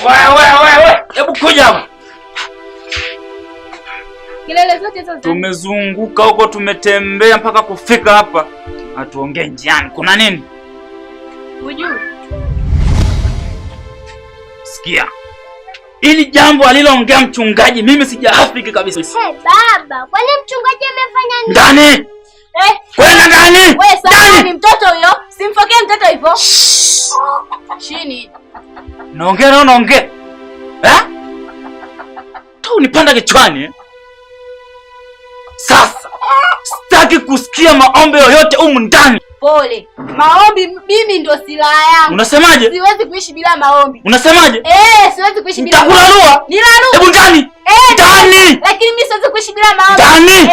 Wewe, hebu kuja hapa. Kelele zote hizo. Tumezunguka huko, tumetembea mpaka kufika hapa. Atuongee njiani. Kuna nini? Hujui? Sikia. Ili jambo aliloongea mchungaji mimi sijaafiki kabisa. Baba, kwani mchungaji amefanya nini? Ndani. Kwenda ndani. Wewe sasa ni mtoto huyo. Simfokee mtoto hivyo. Chini. Naongea. Tu unipanda kichwani. Sasa sitaki kusikia maombi yoyote humu ndani. Pole. Maombi mimi ndio silaha yangu. Unasemaje? Siwezi kuishi bila maombi. Unasemaje? Siwezi kuishi bila maombi. Nitakulalua. Nilalua. Hebu ndani. Ndani. Lakini mimi siwezi kuishi bila maombi. Ndani.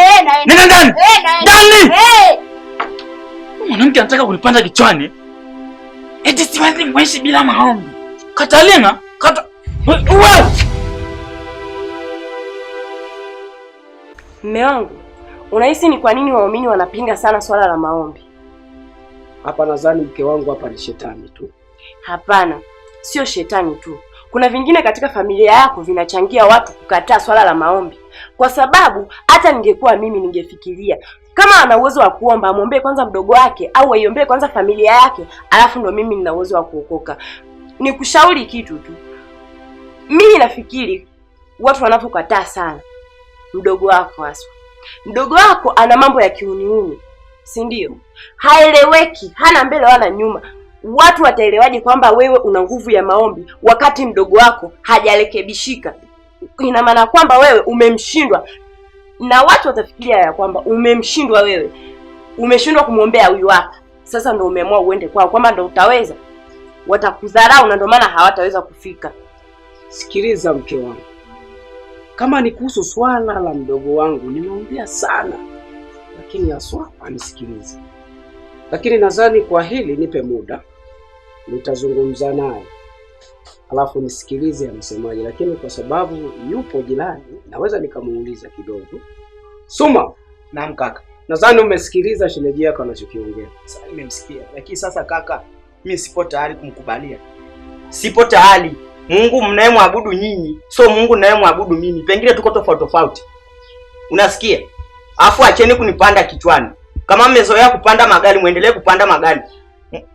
Nenda ndani. Ndani. Mwanamke anataka kunipanda kichwani. Eti siwezi kuishi bila maombi. Katalina, wewe. Mume wangu, unahisi ni kwa nini waumini wanapinga sana swala la maombi? Hapa nadhani mke wangu hapa ni shetani tu. Hapana, sio shetani tu. Kuna vingine katika familia yako vinachangia watu kukataa swala la maombi. Kwa sababu hata ningekuwa mimi ningefikiria kama ana uwezo wa kuomba amwombee kwanza mdogo wake au aiombee kwanza familia yake, alafu ndo mimi nina uwezo wa kuokoka. Nikushauri kitu tu. Mimi nafikiri watu wanapokataa sana mdogo wako haswa. Mdogo wako ana mambo ya kiuniuni, si ndio? Haeleweki, hana mbele wala nyuma. Watu wataelewaje kwamba wewe una nguvu ya maombi wakati mdogo wako hajarekebishika? Ina maana kwamba wewe umemshindwa, na watu watafikiria ya kwamba umemshindwa wewe. Umeshindwa kumwombea huyu hapa. Sasa ndio umeamua uende kwao kwamba ndio utaweza. Watakudharau na ndio maana hawataweza kufika. Sikiliza mke wangu. Kama ni kuhusu swala la mdogo wangu nimeongea sana, lakini haswa anisikilize. Lakini nadhani kwa hili nipe muda, nitazungumza naye alafu nisikilize anasemaje. Lakini kwa sababu yupo jirani naweza nikamuuliza kidogo. Suma. Naam kaka. Nadhani umesikiliza shemeji yako anachokiongea. Sasa nimemsikia. Lakini sasa kaka, mimi sipo tayari kumkubalia. Sipo tayari. Mungu mnayemwabudu nyinyi sio Mungu ninayemwabudu mimi. Pengine tuko tofauti. Unasikia? Afu acheni kunipanda kichwani. Kama mmezoea kupanda magari, muendelee kupanda magari.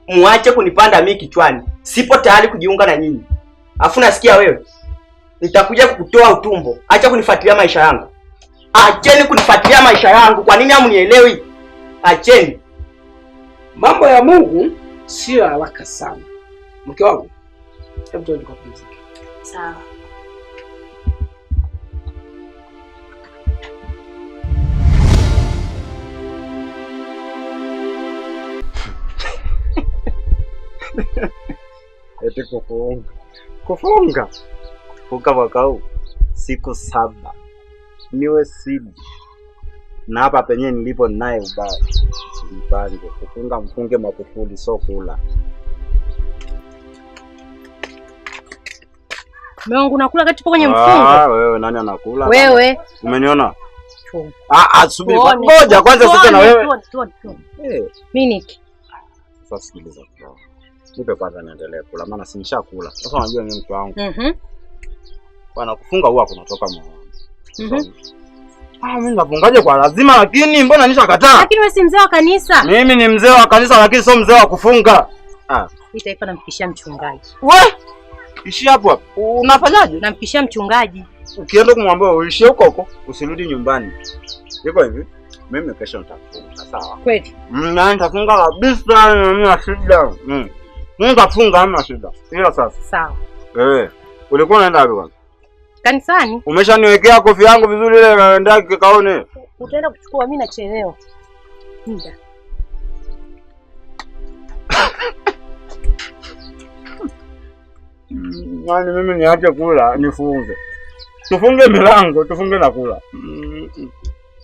Muache kunipanda mimi kichwani. Sipo tayari kujiunga na nyinyi. Afu nasikia wewe, nitakuja kukutoa utumbo. Acha kunifuatilia maisha yangu. Acheni kunifuatilia maisha yangu. Kwa nini hamnielewi? Acheni. Mambo ya Mungu sio haraka sana. Mke wangu, hebu tuende kupumzika. Sawa. Eti kufunga mwaka huu siku 7 niwe sidi, na hapa penye nilipo naye ubao simpange kufunga. Mfunge Magufuli, so kula. Mungu nakula kati kwenye mfungo. Wewe nani anakula? Wewe. Umeniona? Subiri ngoja kwanza sasa na wewe. Mimi sasa sikiliza kidogo. Nipe kwanza niendelee kula maana si nishakula. Sasa unajua mimi mtu wangu. Bwana kufunga huwa kunatoka moyo. Mimi nafungaje kwa lazima, lakini mbona nishakataa? Lakini wewe si mzee wa kanisa. Mimi ni mzee wa kanisa lakini sio mzee wa kufunga. Nitaifa namfikishia mchungaji. Wewe ishi hapo. Unafanyaje? Namfikishia mchungaji. Ukienda kumwambia uishi huko usirudi nyumbani. Iko hivi, mimi kesho nitafunga. Sawa? Kweli? Nitafunga kabisa, mimi na shida. Mimi nitafunga hamna shida. Hiyo sasa. Sawa. Ulikuwa unaenda wapi bwana? Kanisani. Umeshaniwekea kofia yangu vizuri ile naenda kikaone. Utaenda kuchukua, mimi nachelewa. Nda. Nani mimi niache kula nifunge. Tufunge milango, tufunge na kula.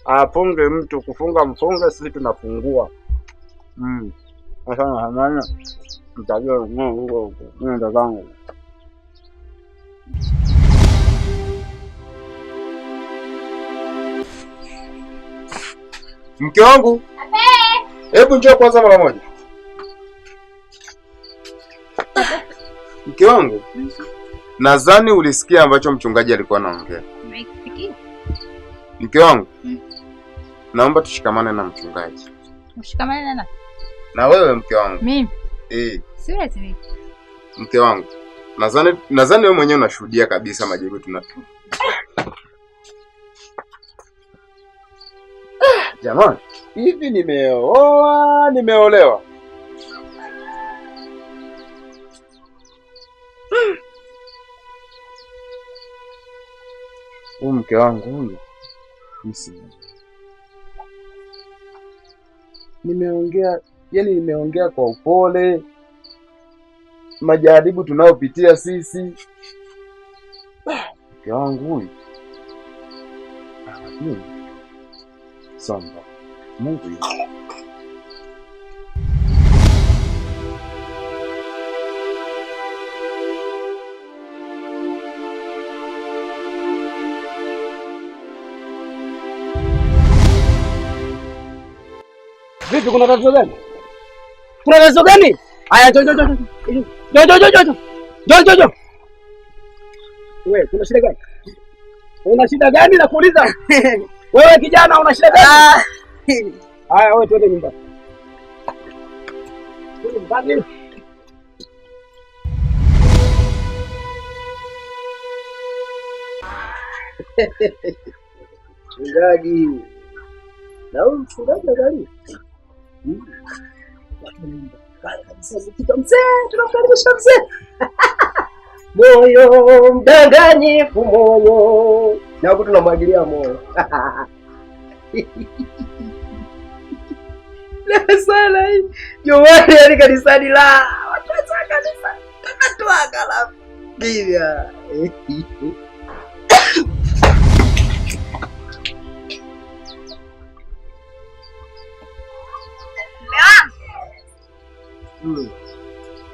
Afunge mtu kufunga mfunge, sisi tunafungua. Sasa hamana. Mtajua huko. Mimi ndo zangu. Mke wangu. Hebu njoo kwanza mara moja. Mke wangu. Nadhani ulisikia ambacho mchungaji alikuwa anaongea. Nimesikia. Mke wangu, naomba tushikamane na mchungaji. Ushikamane na nani? Na wewe mke wangu. Mimi? Seriously? Mke wangu, nadhani wewe mwenyewe unashuhudia kabisa majibu tunatoa. Jamani, hivi nimeoa, nimeolewa? Huyu mke wangu huyu nimeongea kwa upole, majaribu tunayopitia sisi. Mke wangu huyu samba Mungu yuko. Vipi, kuna tatizo gani? Kuna tatizo gani? Aya, jo. Wewe, kuna shida gani? Una shida gani na kuuliza? Wewe kijana una shida gani? Aya, wewe twende nyumbani. Mchungaji. Na huyu mchungaji angalia. Tunamkaribisha mzee. Moyo mdanganyifu moyo. Na hapo tunamwagilia moyo. Leo sana hii. Jomani yani kanisani la. Watu wa kanisa. Tunatoa la. Bibia.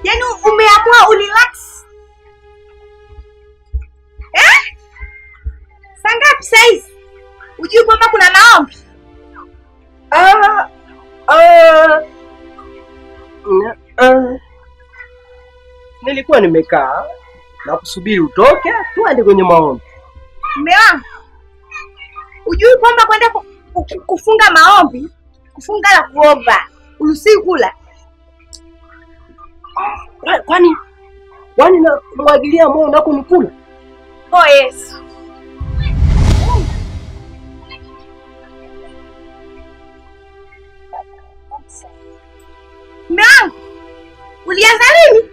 Yaani umeamua urelax? Saa ngapi saizi? Ujui kwamba kuna maombi? Nilikuwa nimekaa na kusubiri utoke tuende kwenye maombi. Mume wangu, ujui kwamba kwenda kufunga maombi, kufunga na kuomba, uruhusiwi kula? Kwani na kumwagilia moyo nako nikula? Oh Yesu. Mume wangu, ulianza lini?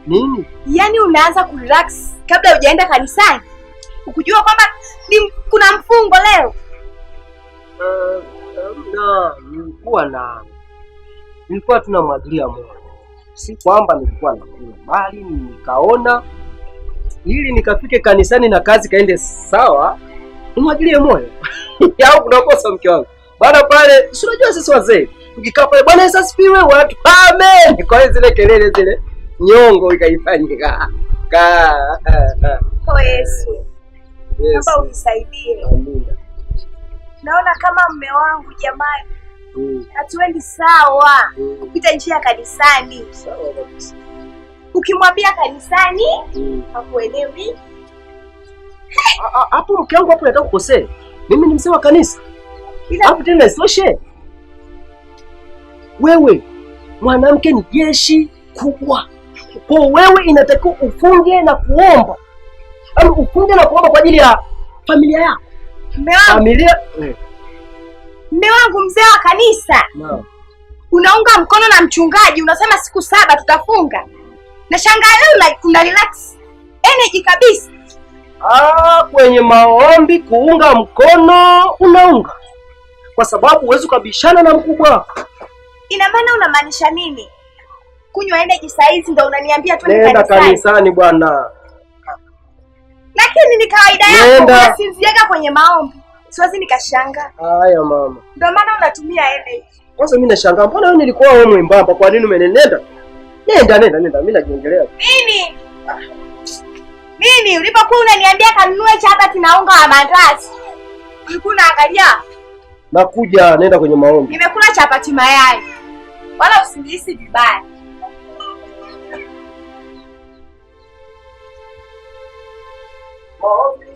Nini? Yaani unaanza kurelax kabla hujaenda kanisani? Ukujua kwamba kuna mfungo leo? Nilikuwa tunamwagilia moyo. Si kwamba nilikuwa nakula, bali nikaona ili nikafike kanisani na kazi kaende sawa, nimwagilie moyo. Yao kunakosa mke wangu. Bwana pale, si unajua sisi wazee, tukikaa pale Bwana Yesu asifiwe watu amen. Kwa hiyo zile kelele zile nyongo ikaifanyika. Oh Yesu. Naomba unisaidie. Amina. Naona kama mume wangu jamani. Hatuendi sawa kupita njia ya kanisani. Sawa kabisa. Ukimwambia kanisani hakuelewi. Hapo mke wangu hapo nataka kukosea. Mimi ni mzee wa kanisa. Hapo tena isoshe. Wewe mwanamke ni jeshi kubwa. Kwa wewe inatakiwa ufunge na kuomba. Au ufunge na kuomba kwa ajili ya familia yako. Familia Mume wangu mzee wa kanisa. No. Unaunga mkono na mchungaji, unasema siku 7 tutafunga. Na shangaa like una relax. Energy kabisa. Kwenye maombi kuunga mkono unaunga. Kwa sababu huwezi kubishana na mkubwa wako. Ina maana unamaanisha nini? Kunywa energy saa hizi ndio unaniambia tu nenda kanisani bwana. Lakini ni kawaida yako unasinziaga kwenye maombi. Siwezi nikashanga. Haya mama. Ndio maana unatumia energy. Kwanza mimi nashangaa mbona wewe nilikuwa wewe mwembamba, kwa nini umenenda? Nenda mimi najiongelea. Nini ulipokuwa unaniambia kanunue chapati na unga wa mandazi? Ulikuwa unaangalia? Nakuja, nenda kwenye maombi. Nimekula chapati mayai. wala usinihisi vibaya. Maombi